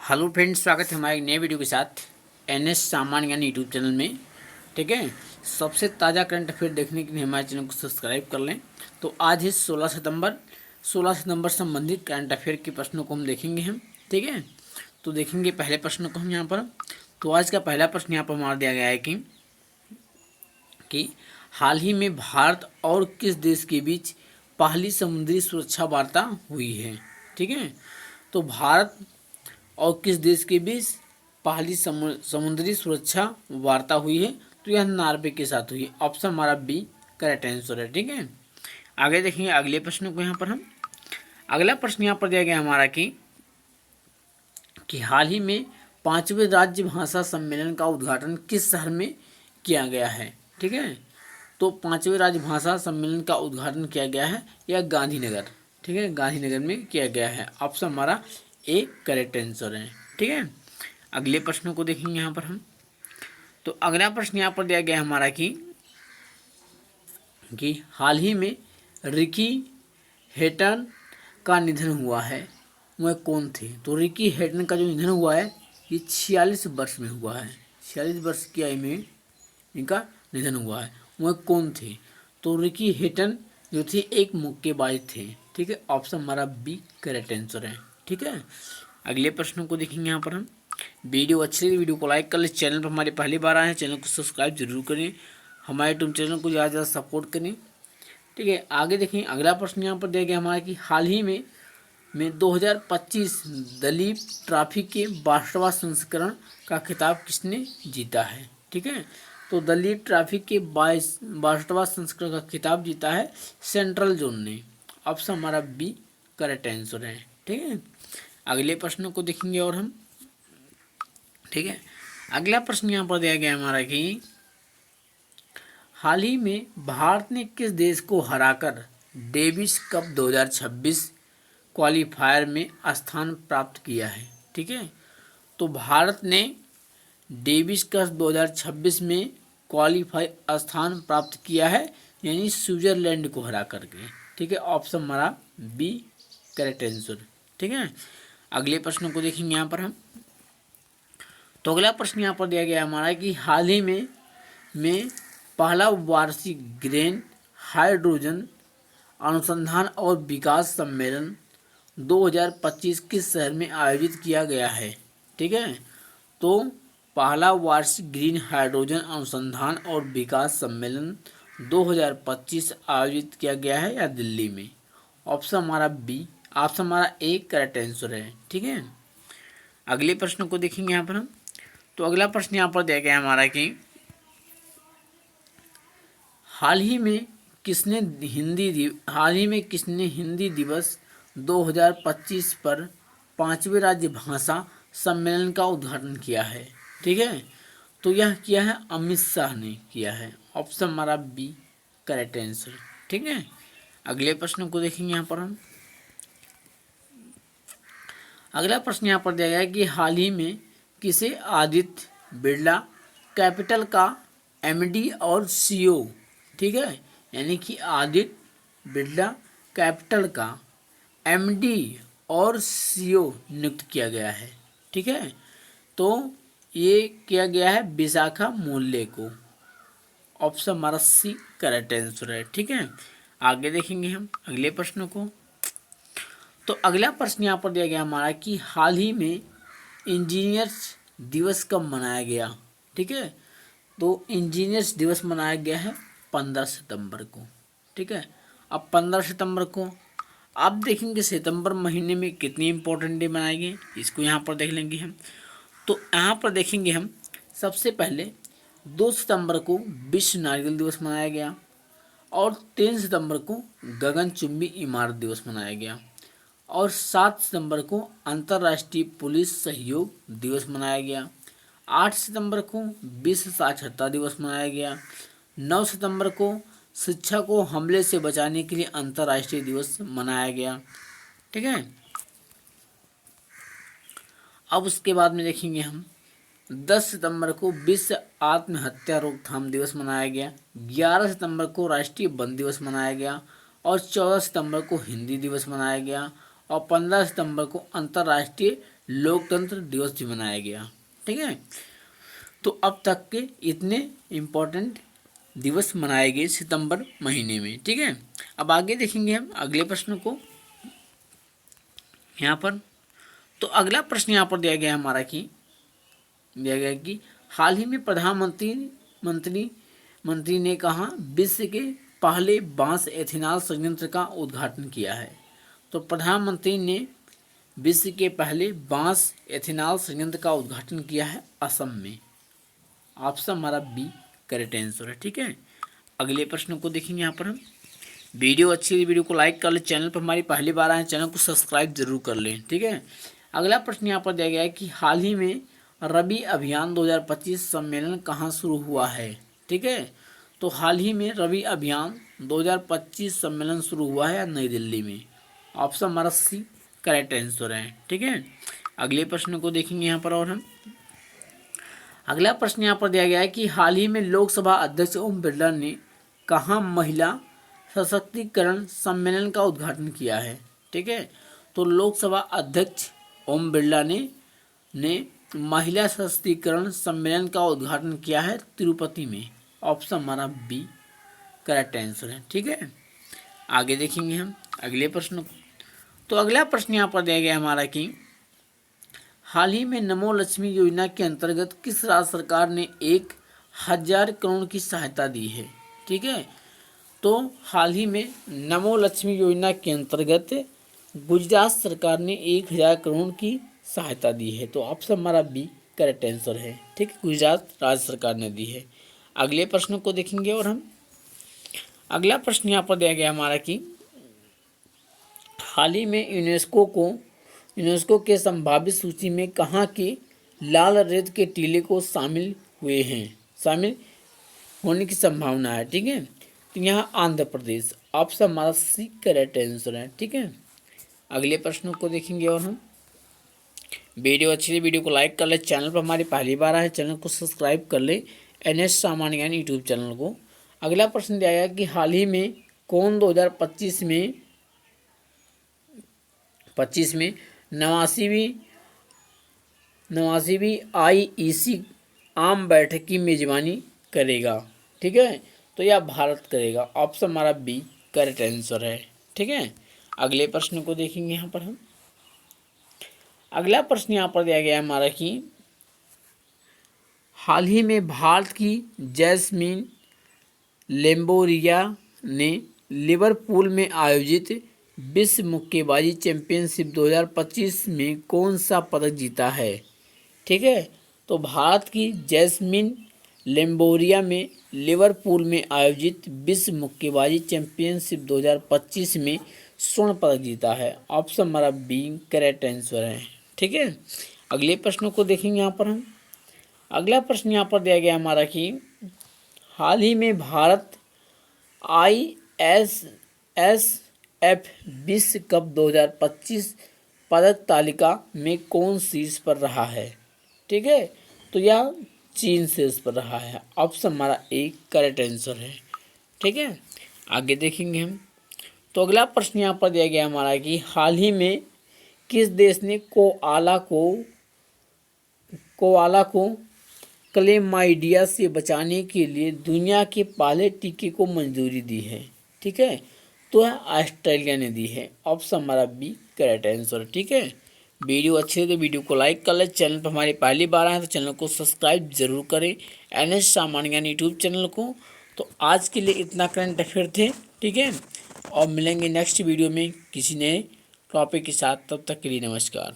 Hello friends, स्वागत है हमारे एक नए वीडियो के साथ एनएस सामान्य ज्ञान यूट्यूब चैनल में। ठीक है, सबसे ताज़ा करंट अफेयर देखने के लिए हमारे चैनल को सब्सक्राइब कर लें। तो आज है 16 सितंबर संबंधित करंट अफेयर के प्रश्नों को हम देखेंगे हम। ठीक है, तो देखेंगे पहले प्रश्न को हम यहाँ पर। तो आज का पहला प्रश्न यहाँ पर हमारा दिया गया है कि हाल ही में भारत और किस देश के बीच पहली समुद्री सुरक्षा वार्ता हुई है। ठीक है, तो भारत और किस देश के बीच पहली समुद्री सुरक्षा वार्ता हुई है, तो यह नॉर्वे के साथ हुई है। ऑप्शन हमारा बी करेक्ट आंसर है। ठीक है, आगे देखेंगे अगले प्रश्न को यहाँ पर हम। अगला प्रश्न यहाँ पर दिया गया हमारा कि हाल ही में 5वें राज्य भाषा सम्मेलन का उद्घाटन किस शहर में किया गया है। ठीक है, तो 5वें राज्य भाषा सम्मेलन का उद्घाटन किया गया है या गांधीनगर। ठीक है, गांधीनगर में किया गया है। ऑप्शन हमारा ए करेक्ट आंसर है। ठीक है, अगले प्रश्न को देखेंगे यहाँ पर हम। तो अगला प्रश्न यहाँ पर दिया गया हमारा कि हाल ही में रिकी हेटन का निधन हुआ है, वह कौन थे। तो रिकी हेटन का जो निधन हुआ है ये 46 वर्ष में हुआ है। 46 वर्ष की आयु में इनका निधन हुआ है। वह कौन थे, तो रिकी हेटन जो थे एक मुक्केबाज थे। ठीक है, ऑप्शन हमारा बी करेक्ट आंसर है। ठीक है, अगले प्रश्न को देखेंगे यहाँ पर हम। वीडियो अच्छी लगी वीडियो को लाइक कर ले। चैनल पर हमारे पहली बार आए हैं, चैनल को सब्सक्राइब जरूर करें। हमारे यूट्यूब चैनल को ज़्यादा से ज़्यादा सपोर्ट करें। ठीक है, आगे देखें अगला प्रश्न यहाँ पर दिया गया हमारा कि हाल ही में 2025 दलीप ट्रॉफी के 22वां संस्करण का खिताब किसने जीता है। ठीक है, तो दलीप ट्रॉफी के 22वां संस्करण का खिताब जीता है सेंट्रल जोन ने। ऑप्शन हमारा बी करेक्ट आंसर है। ठीक है, अगले प्रश्न को देखेंगे और हम। ठीक है, अगला प्रश्न यहाँ पर दिया गया हमारा कि हाल ही में भारत ने किस देश को हराकर डेविस कप 2026 क्वालिफायर में स्थान प्राप्त किया है। ठीक है, तो भारत ने डेविस कप 2026 में क्वालिफाई स्थान प्राप्त किया है, यानी स्विट्जरलैंड को हरा करके। ठीक है, ऑप्शन हमारा बी करेक्ट आंसर। ठीक है, अगले प्रश्न को देखेंगे यहाँ पर हम। तो अगला प्रश्न यहाँ पर दिया गया हमारा कि हाल ही में पहला वार्षिक ग्रीन हाइड्रोजन अनुसंधान और विकास सम्मेलन 2025 किस शहर में आयोजित किया गया है। ठीक है, तो पहला वार्षिक ग्रीन हाइड्रोजन अनुसंधान और विकास सम्मेलन 2025 आयोजित किया गया है या दिल्ली में। ऑप्शन हमारा बी, ऑप्शन हमारा ए करेक्ट आंसर है। ठीक है, अगले प्रश्न को देखेंगे यहाँ पर हम। तो अगला प्रश्न यहाँ पर दिया गया हमारा कि हाल ही में किसने हिंदी दिवस 2025 पर 5वें राज्य भाषा सम्मेलन का उद्घाटन किया है। ठीक है, तो यह किया है अमित शाह ने किया है। ऑप्शन हमारा बी करेक्ट आंसर। ठीक है, अगले प्रश्न को देखेंगे यहाँ पर हम। अगला प्रश्न यहाँ पर दिया गया है कि हाल ही में किसे आदित्य बिरला कैपिटल का एमडी और सीईओ। ठीक है, यानी कि आदित्य बिरला कैपिटल का एमडी और सीईओ नियुक्त किया गया है। ठीक है, तो ये किया गया है विशाखा मूल्य को। ऑप्शन हमारा सी करेक्ट आंसर है। ठीक है, आगे देखेंगे हम अगले प्रश्न को। तो अगला प्रश्न यहाँ पर दिया गया हमारा कि हाल ही में इंजीनियर्स दिवस कब मनाया गया। ठीक है, तो इंजीनियर्स दिवस मनाया गया है 15 सितंबर को। ठीक है, अब 15 सितंबर को आप देखेंगे सितंबर महीने में कितनी इंपॉर्टेंट डे मनाए गए, इसको यहाँ पर देख लेंगे हम। तो यहाँ पर देखेंगे हम सबसे पहले 2 सितंबर को विश्व नारियल दिवस मनाया गया और 3 सितंबर को गगनचुंबी इमारत दिवस मनाया गया और 7 सितंबर को अंतर्राष्ट्रीय पुलिस सहयोग दिवस मनाया गया। 8 सितंबर को विश्व साक्षरता दिवस मनाया गया। 9 सितंबर को शिक्षा को हमले से बचाने के लिए अंतर्राष्ट्रीय दिवस मनाया गया। ठीक है, अब उसके बाद में देखेंगे हम 10 सितंबर को विश्व आत्महत्या रोकथाम दिवस मनाया गया। 11 सितंबर को राष्ट्रीय वन दिवस मनाया गया और 14 सितंबर को हिंदी दिवस मनाया गया और 15 सितंबर को अंतर्राष्ट्रीय लोकतंत्र दिवस भी मनाया गया। ठीक है, तो अब तक के इतने इम्पोर्टेंट दिवस मनाए गए सितंबर महीने में। ठीक है, अब आगे देखेंगे हम अगले प्रश्न को यहाँ पर। तो अगला प्रश्न यहाँ पर दिया गया हमारा कि दिया गया कि हाल ही में प्रधानमंत्री मंत्री मंत्री ने कहा विश्व के पहले बांस एथेनॉल संयंत्र का उद्घाटन किया है। तो प्रधानमंत्री ने विश्व के पहले बांस एथेनॉल संयंत्र का उद्घाटन किया है असम में। ऑप्शन हमारा बी करेक्ट आंसर है। ठीक है, अगले प्रश्न को देखेंगे यहाँ पर हम। वीडियो अच्छी है, वीडियो को लाइक कर ले, चैनल पर हमारी पहली बार आए चैनल को सब्सक्राइब जरूर कर लें। ठीक है, अगला प्रश्न यहाँ पर दिया गया है कि हाल ही में रबी अभियान 2025 सम्मेलन कहाँ शुरू हुआ है। ठीक है, तो हाल ही में रबी अभियान 2025 सम्मेलन शुरू हुआ है नई दिल्ली में। ऑप्शन हमारा सी करेक्ट आंसर है। ठीक है, अगले प्रश्न को देखेंगे यहाँ पर और हम। अगला प्रश्न यहाँ पर दिया गया है कि हाल ही में लोकसभा अध्यक्ष ओम बिरला ने कहाँ महिला सशक्तिकरण सम्मेलन का उद्घाटन किया है। ठीक है, तो लोकसभा अध्यक्ष ओम बिरला ने महिला सशक्तिकरण सम्मेलन का उद्घाटन किया है तिरुपति में। ऑप्शन हमारा बी करेक्ट आंसर है। ठीक है, आगे देखेंगे हम अगले प्रश्न को। तो अगला प्रश्न यहाँ पर दिया गया हमारा कि हाल ही में नमो लक्ष्मी योजना के अंतर्गत किस राज्य सरकार ने 1000 करोड़ की सहायता दी है। ठीक है, तो हाल ही में नमो लक्ष्मी योजना के अंतर्गत गुजरात सरकार ने 1000 करोड़ की सहायता दी है। तो ऑप्शन हमारा बी करेक्ट आंसर है। ठीक है, गुजरात राज्य सरकार ने दी है। अगले प्रश्न को देखेंगे और हम। अगला प्रश्न यहाँ पर दिया गया हमारा कि हाल ही में यूनेस्को के संभावित सूची में कहाँ के लाल रेत के टीले को शामिल होने की संभावना है। ठीक है, तो यहाँ आंध्र प्रदेश। ऑप्शन हमारा सी करेक्ट आंसर है। ठीक है, अगले प्रश्न को देखेंगे और हम। वीडियो अच्छी है, वीडियो को लाइक कर ले, चैनल पर हमारी पहली बार आए चैनल को सब्सक्राइब कर ले, NS सामान्य ज्ञान यूट्यूब चैनल को। अगला प्रश्न दिया गया कि हाल ही में कौन 2025 में 89वीं IEC आम बैठक की मेजबानी करेगा। ठीक है, तो यह भारत करेगा। ऑप्शन हमारा बी करेक्ट आंसर है। ठीक है, अगले प्रश्न को देखेंगे यहाँ पर हम। अगला प्रश्न यहाँ पर दिया गया है हमारा कि हाल ही में भारत की जैस्मिन लेम्बोरिया ने लिवरपूल में आयोजित विश्व मुक्केबाजी चैंपियनशिप 2025 में कौन सा पदक जीता है। ठीक है, तो भारत की जैस्मिन लेम्बोरिया में लिवरपूल में आयोजित विश्व मुक्केबाजी चैंपियनशिप 2025 में स्वर्ण पदक जीता है। ऑप्शन हमारा बी करेक्ट आंसर है। ठीक है, अगले प्रश्नों को देखेंगे यहाँ पर हम। अगला प्रश्न यहाँ पर दिया गया हमारा कि हाल ही में भारत ISSF विश्व कप 2025 पदक तालिका में कौन शीर्ष पर रहा है। ठीक है, तो यह चीन शीर्ष पर रहा है। ऑप्शन हमारा ए करेक्ट आंसर है। ठीक है, आगे देखेंगे हम। तो अगला प्रश्न यहाँ पर दिया गया हमारा कि हाल ही में किस देश ने कोआला को क्लेमाइडिया से बचाने के लिए दुनिया के पहले टीके को मंजूरी दी है। ठीक है, तो ऑस्ट्रेलिया ने दी है। ऑप्शन हमारा बी करेक्ट आंसर। ठीक है, वीडियो अच्छी है तो वीडियो को लाइक कर ले, चैनल पर हमारी पहली बार आए तो चैनल को सब्सक्राइब जरूर करें, NS सामान्य ज्ञान यूट्यूब चैनल को। तो आज के लिए इतना करंट अफेयर थे। ठीक है, और मिलेंगे नेक्स्ट वीडियो में किसी नए टॉपिक के साथ। तब तक के लिए नमस्कार।